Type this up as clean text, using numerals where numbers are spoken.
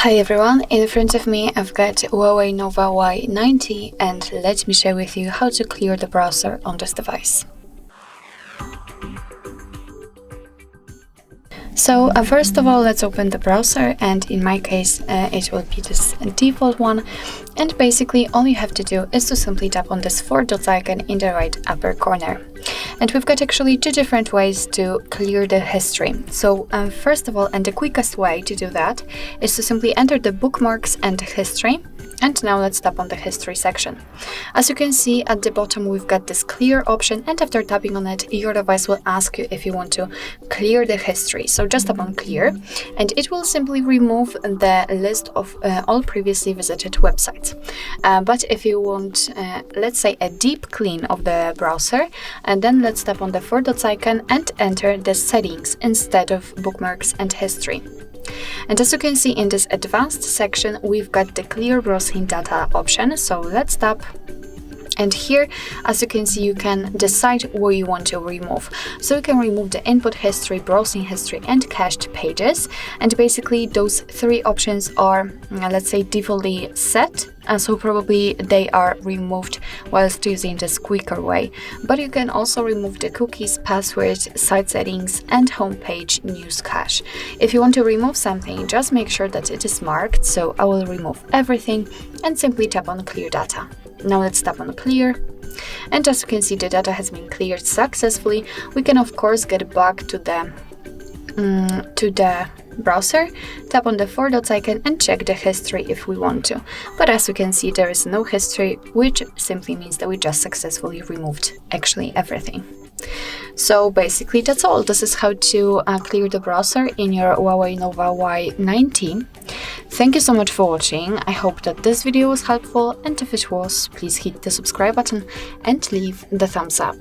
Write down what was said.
Hi everyone, in front of me I've got HUAWEI Nova Y90 and let me share with you how to clear the browser on this device. So first of all, let's open the browser, and in my case it will be this default one, and basically all you have to do is to simply tap on this 4 dots icon in the right upper corner. And we've got actually two different ways to clear the history. So first of all, and the quickest way to do that is to simply enter the bookmarks and history. And now let's tap on the history section. As you can see at the bottom, we've got this clear option, and after tapping on it, your device will ask you if you want to clear the history. So just tap on clear, and it will simply remove the list of all previously visited websites. But if you want, let's say, a deep clean of the browser, and then let's tap on the 4 dots icon and enter the settings instead of bookmarks and history. And as you can see in this advanced section, we've got the clear browsing data option. So let's tap. And here, as you can see, you can decide what you want to remove. So you can remove the input history, browsing history, and cached pages. And basically those three options are, let's say, defaultly set. So probably they are removed whilst using this quicker way. But you can also remove the cookies, passwords, site settings, and homepage news cache. If you want to remove something, just make sure that it is marked. So I will remove everything and simply tap on clear data. Now let's tap on clear, and as you can see, the data has been cleared successfully. We can of course get back to the browser, tap on the 4 dots icon and check the history if we want to. But as you can see, there is no history, which simply means that we just successfully removed actually everything. So basically that's all. This is how to clear the browser in your HUAWEI Nova Y90. Thank you so much for watching. I hope that this video was helpful, and if it was, please hit the subscribe button and leave the thumbs up.